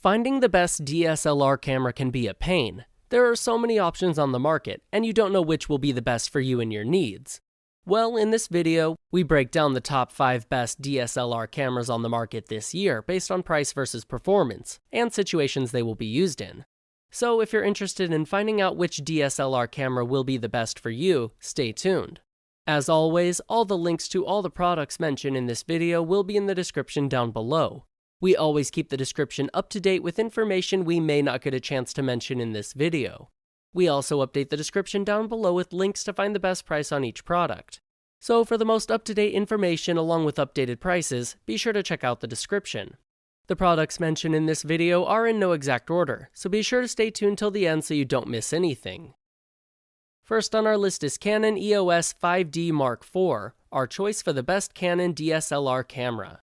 Finding the best DSLR camera can be a pain. There are so many options on the market, and you don't know which will be the best for you and your needs. Well, in this video, we break down the top 5 best DSLR cameras on the market this year based on price versus performance, and situations they will be used in. So if you're interested in finding out which DSLR camera will be the best for you, stay tuned. As always, all the links to all the products mentioned in this video will be in the description down below. We always keep the description up to date with information we may not get a chance to mention in this video. We also update the description down below with links to find the best price on each product. So for the most up-to-date information along with updated prices, be sure to check out the description. The products mentioned in this video are in no exact order, so be sure to stay tuned till the end so you don't miss anything. First on our list is Canon EOS 5D Mark IV, our choice for the best Canon DSLR camera.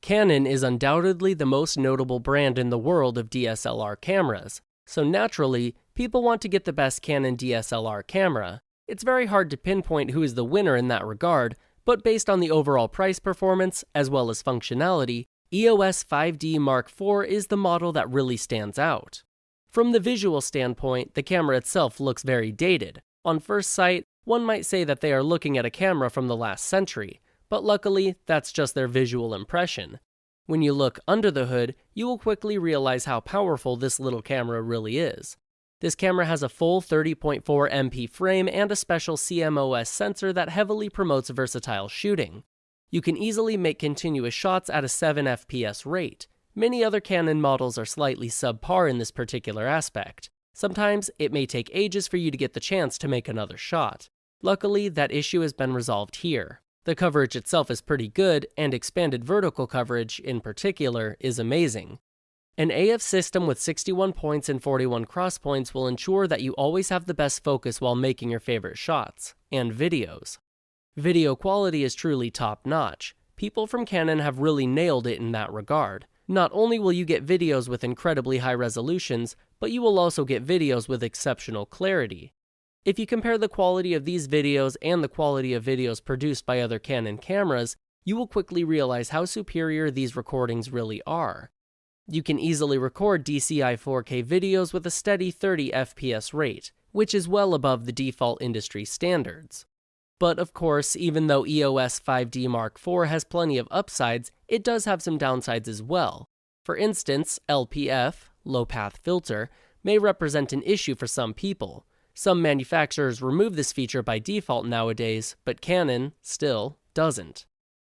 Canon is undoubtedly the most notable brand in the world of DSLR cameras, so naturally, people want to get the best Canon DSLR camera. It's very hard to pinpoint who is the winner in that regard, but based on the overall price performance, as well as functionality, EOS 5D Mark IV is the model that really stands out. From the visual standpoint, the camera itself looks very dated. On first sight, one might say that they are looking at a camera from the last century, but luckily, that's just their visual impression. When you look under the hood, you will quickly realize how powerful this little camera really is. This camera has a full 30.4 MP frame and a special CMOS sensor that heavily promotes versatile shooting. You can easily make continuous shots at a 7 FPS rate. Many other Canon models are slightly subpar in this particular aspect. Sometimes it may take ages for you to get the chance to make another shot. Luckily, that issue has been resolved here. The coverage itself is pretty good, and expanded vertical coverage, in particular, is amazing. An AF system with 61 points and 41 cross points will ensure that you always have the best focus while making your favorite shots, and videos. Video quality is truly top-notch. People from Canon have really nailed it in that regard. Not only will you get videos with incredibly high resolutions, but you will also get videos with exceptional clarity. If you compare the quality of these videos and the quality of videos produced by other Canon cameras, you will quickly realize how superior these recordings really are. You can easily record DCI 4K videos with a steady 30 FPS rate, which is well above the default industry standards. But of course, even though EOS 5D Mark IV has plenty of upsides, it does have some downsides as well. For instance, LPF, low path filter, may represent an issue for some people. Some manufacturers remove this feature by default nowadays, but Canon, still, doesn't.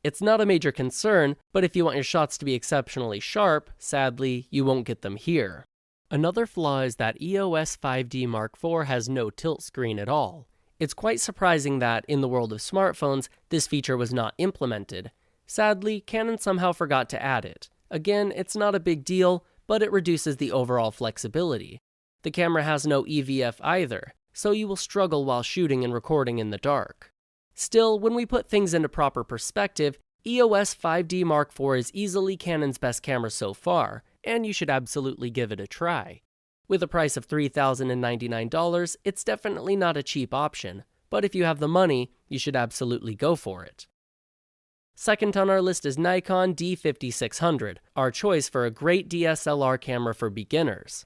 It's not a major concern, but if you want your shots to be exceptionally sharp, sadly, you won't get them here. Another flaw is that EOS 5D Mark IV has no tilt screen at all. It's quite surprising that, in the world of smartphones, this feature was not implemented. Sadly, Canon somehow forgot to add it. Again, it's not a big deal, but it reduces the overall flexibility. The camera has no EVF either, so you will struggle while shooting and recording in the dark. Still, when we put things into proper perspective, EOS 5D Mark IV is easily Canon's best camera so far, and you should absolutely give it a try. With a price of $3,099, it's definitely not a cheap option, but if you have the money, you should absolutely go for it. Second on our list is Nikon D5600, our choice for a great DSLR camera for beginners.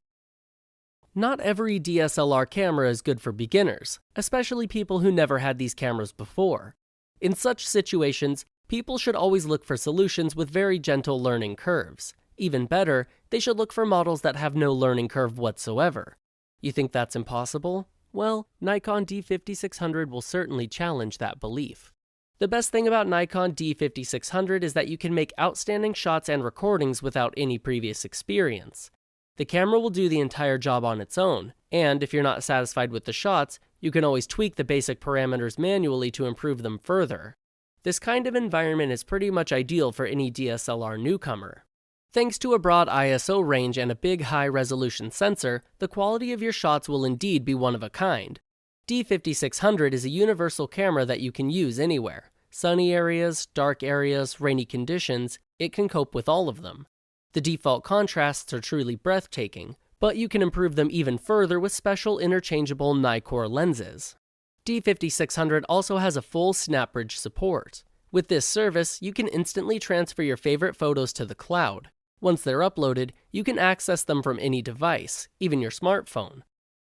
Not every DSLR camera is good for beginners, especially people who never had these cameras before. In such situations, people should always look for solutions with very gentle learning curves. Even better, they should look for models that have no learning curve whatsoever. You think that's impossible? Well, Nikon D5600 will certainly challenge that belief. The best thing about Nikon D5600 is that you can make outstanding shots and recordings without any previous experience. The camera will do the entire job on its own, and if you're not satisfied with the shots, you can always tweak the basic parameters manually to improve them further. This kind of environment is pretty much ideal for any DSLR newcomer. Thanks to a broad ISO range and a big high-resolution sensor, the quality of your shots will indeed be one of a kind. D5600 is a universal camera that you can use anywhere. Sunny areas, dark areas, rainy conditions, it can cope with all of them. The default contrasts are truly breathtaking, but you can improve them even further with special interchangeable Nikkor lenses. D5600 also has a full snap bridge support. With this service, you can instantly transfer your favorite photos to the cloud. Once they're uploaded, you can access them from any device, even your smartphone.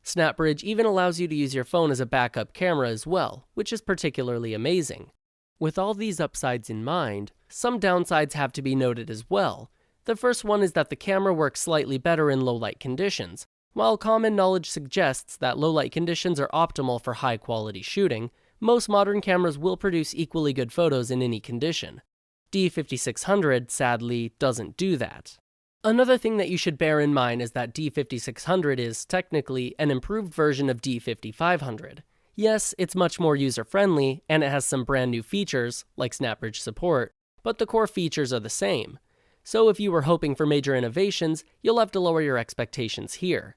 SnapBridge even allows you to use your phone as a backup camera as well, which is particularly amazing. With all these upsides in mind, some downsides have to be noted as well. The first one is that the camera works slightly better in low-light conditions. While common knowledge suggests that low-light conditions are optimal for high-quality shooting, most modern cameras will produce equally good photos in any condition. D5600, sadly, doesn't do that. Another thing that you should bear in mind is that D5600 is, technically, an improved version of D5500. Yes, it's much more user-friendly, and it has some brand new features, like SnapBridge support, but the core features are the same. So if you were hoping for major innovations, you'll have to lower your expectations here.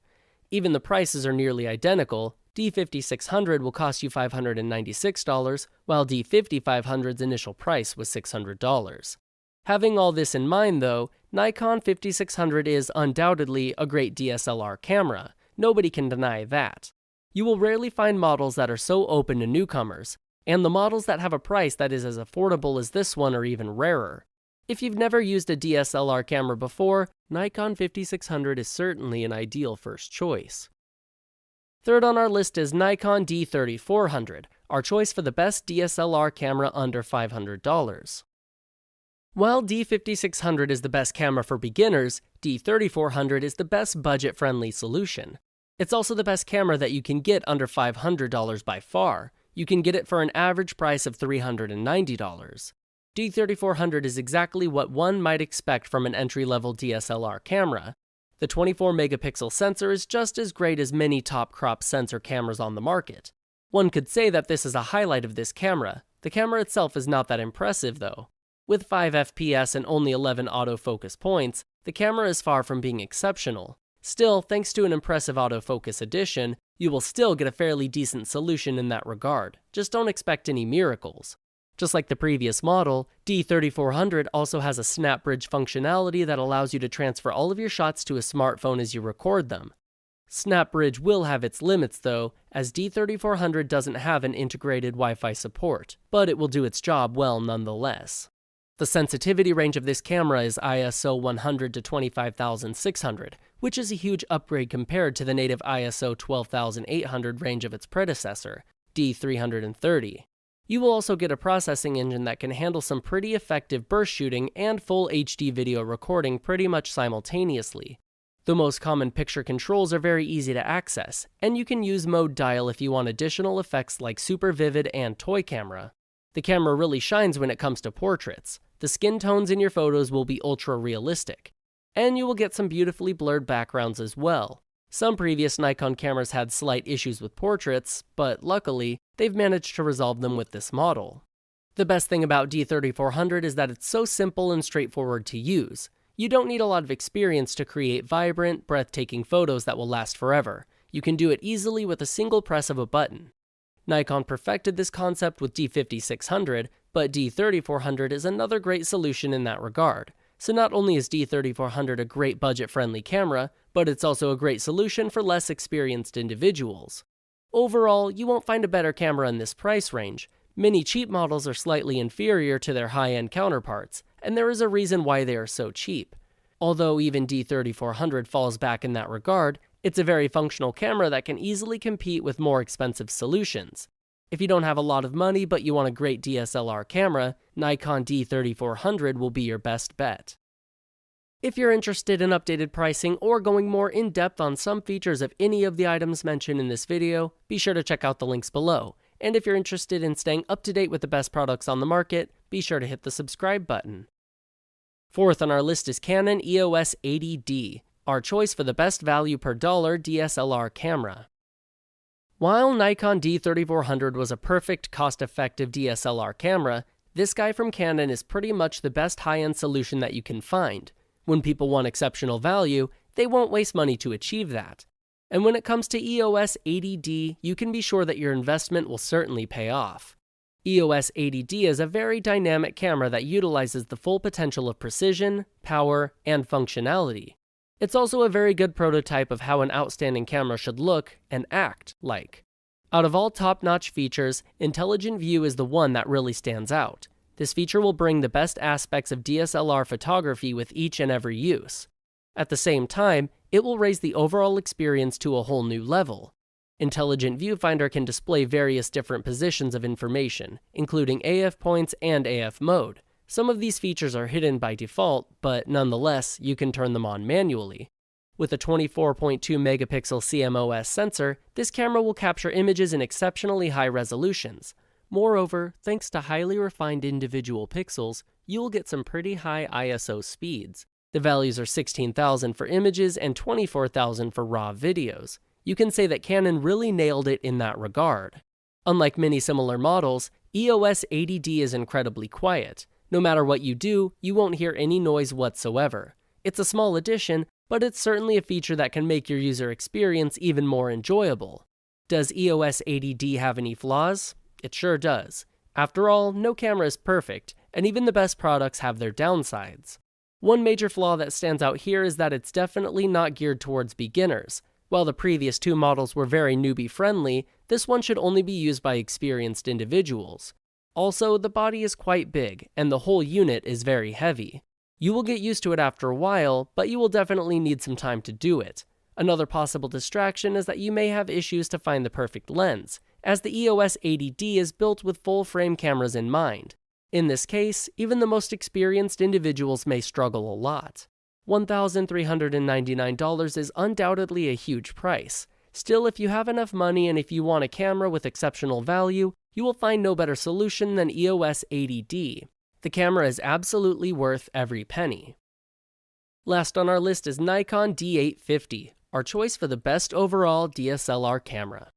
Even the prices are nearly identical. D5600 will cost you $596, while D5500's initial price was $600. Having all this in mind though, Nikon 5600 is undoubtedly a great DSLR camera. Nobody can deny that. You will rarely find models that are so open to newcomers, and the models that have a price that is as affordable as this one are even rarer. If you've never used a DSLR camera before, Nikon 5600 is certainly an ideal first choice. Third on our list is Nikon D3400, our choice for the best DSLR camera under $500. While D5600 is the best camera for beginners, D3400 is the best budget-friendly solution. It's also the best camera that you can get under $500 by far. You can get it for an average price of $390. D3400 is exactly what one might expect from an entry-level DSLR camera. The 24-megapixel sensor is just as great as many top-crop sensor cameras on the market. One could say that this is a highlight of this camera. The camera itself is not that impressive though. With 5 FPS and only 11 autofocus points, the camera is far from being exceptional. Still, thanks to an impressive autofocus addition, you will still get a fairly decent solution in that regard. Just don't expect any miracles. Just like the previous model, D3400 also has a SnapBridge functionality that allows you to transfer all of your shots to a smartphone as you record them. SnapBridge will have its limits though, as D3400 doesn't have an integrated Wi-Fi support, but it will do its job well nonetheless. The sensitivity range of this camera is ISO 100 to 25,600, which is a huge upgrade compared to the native ISO 12,800 range of its predecessor, D330. You will also get a processing engine that can handle some pretty effective burst shooting and full HD video recording pretty much simultaneously. The most common picture controls are very easy to access, and you can use mode dial if you want additional effects like super vivid and toy camera. The camera really shines when it comes to portraits. The skin tones in your photos will be ultra realistic, and you will get some beautifully blurred backgrounds as well. Some previous Nikon cameras had slight issues with portraits, but luckily, they've managed to resolve them with this model. The best thing about D3400 is that it's so simple and straightforward to use. You don't need a lot of experience to create vibrant, breathtaking photos that will last forever. You can do it easily with a single press of a button. Nikon perfected this concept with D5600, but D3400 is another great solution in that regard. So not only is D3400 a great budget-friendly camera, but it's also a great solution for less experienced individuals. Overall, you won't find a better camera in this price range. Many cheap models are slightly inferior to their high-end counterparts, and there is a reason why they are so cheap. Although even D3400 falls back in that regard, it's a very functional camera that can easily compete with more expensive solutions. If you don't have a lot of money but you want a great DSLR camera, Nikon D3400 will be your best bet. If you're interested in updated pricing or going more in-depth on some features of any of the items mentioned in this video, be sure to check out the links below. And if you're interested in staying up to date with the best products on the market, be sure to hit the subscribe button. Fourth on our list is Canon EOS 80D, our choice for the best value per dollar DSLR camera. While Nikon D3400 was a perfect cost-effective DSLR camera, this guy from Canon is pretty much the best high-end solution that you can find. When people want exceptional value, they won't waste money to achieve that. And when it comes to EOS 80D, you can be sure that your investment will certainly pay off. EOS 80D is a very dynamic camera that utilizes the full potential of precision, power, and functionality. It's also a very good prototype of how an outstanding camera should look and act like. Out of all top-notch features, Intelligent View is the one that really stands out. This feature will bring the best aspects of DSLR photography with each and every use. At the same time, it will raise the overall experience to a whole new level. Intelligent Viewfinder can display various different positions of information, including AF points and AF mode. Some of these features are hidden by default, but nonetheless, you can turn them on manually. With a 24.2 megapixel CMOS sensor, this camera will capture images in exceptionally high resolutions. Moreover, thanks to highly refined individual pixels, you will get some pretty high ISO speeds. The values are 16,000 for images and 24,000 for raw videos. You can say that Canon really nailed it in that regard. Unlike many similar models, EOS 80D is incredibly quiet. No matter what you do, you won't hear any noise whatsoever. It's a small addition, but it's certainly a feature that can make your user experience even more enjoyable. Does EOS 80D have any flaws? It sure does. After all, no camera is perfect, and even the best products have their downsides. One major flaw that stands out here is that it's definitely not geared towards beginners. While the previous two models were very newbie-friendly, this one should only be used by experienced individuals. Also, the body is quite big, and the whole unit is very heavy. You will get used to it after a while, but you will definitely need some time to do it. Another possible distraction is that you may have issues to find the perfect lens, as the EOS 80D is built with full-frame cameras in mind. In this case, even the most experienced individuals may struggle a lot. $1,399 is undoubtedly a huge price. Still, if you have enough money and if you want a camera with exceptional value, you will find no better solution than EOS 80D. The camera is absolutely worth every penny. Last on our list is Nikon D850, our choice for the best overall DSLR camera.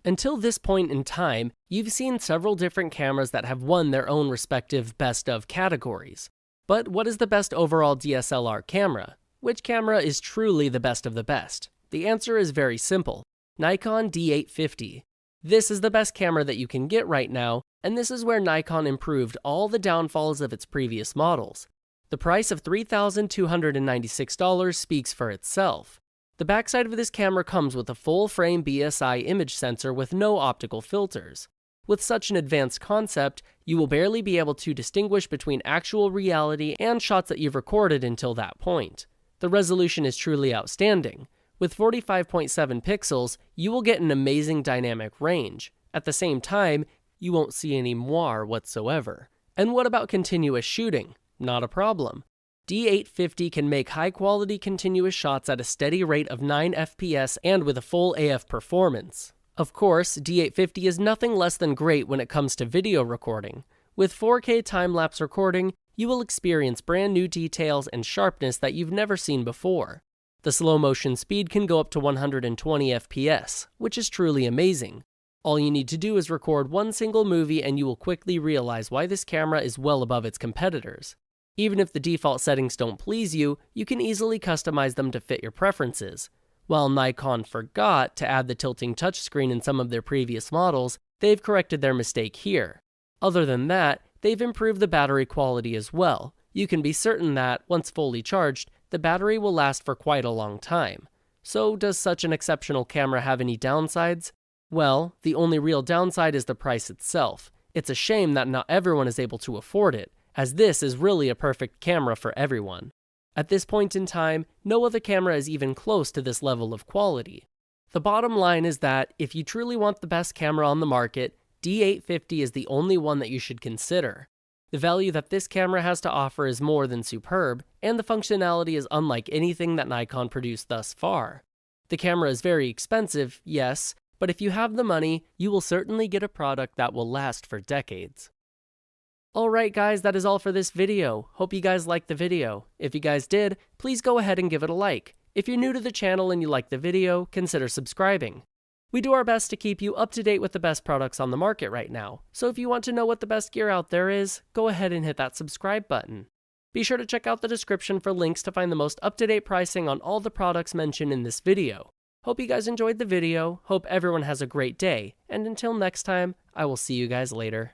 Until this point in time, you've seen several different cameras that have won their own respective best of categories. But what is the best overall DSLR camera? Which camera is truly the best of the best? The answer is very simple: Nikon D850. This is the best camera that you can get right now, and this is where Nikon improved all the downfalls of its previous models. The price of $3,296 speaks for itself. The backside of this camera comes with a full-frame BSI image sensor with no optical filters. With such an advanced concept, you will barely be able to distinguish between actual reality and shots that you've recorded until that point. The resolution is truly outstanding. With 45.7 pixels, you will get an amazing dynamic range. At the same time, you won't see any moire whatsoever. And what about continuous shooting? Not a problem. D850 can make high-quality continuous shots at a steady rate of 9 FPS and with a full AF performance. Of course, D850 is nothing less than great when it comes to video recording. With 4K time-lapse recording, you will experience brand new details and sharpness that you've never seen before. The slow motion speed can go up to 120 FPS, which is truly amazing. All you need to do is record one single movie and you will quickly realize why this camera is well above its competitors. Even if the default settings don't please you, you can easily customize them to fit your preferences. While Nikon forgot to add the tilting touchscreen in some of their previous models, they've corrected their mistake here. Other than that, they've improved the battery quality as well. You can be certain that, once fully charged, the battery will last for quite a long time. So, does such an exceptional camera have any downsides? Well, the only real downside is the price itself. It's a shame that not everyone is able to afford it, as this is really a perfect camera for everyone. At this point in time, no other camera is even close to this level of quality. The bottom line is that, if you truly want the best camera on the market, D850 is the only one that you should consider. The value that this camera has to offer is more than superb, and the functionality is unlike anything that Nikon produced thus far. The camera is very expensive, yes, but if you have the money, you will certainly get a product that will last for decades. Alright guys, that is all for this video. Hope you guys liked the video. If you guys did, please go ahead and give it a like. If you're new to the channel and you like the video, consider subscribing. We do our best to keep you up to date with the best products on the market right now, so if you want to know what the best gear out there is, go ahead and hit that subscribe button. Be sure to check out the description for links to find the most up-to-date pricing on all the products mentioned in this video. Hope you guys enjoyed the video, hope everyone has a great day, and until next time, I will see you guys later.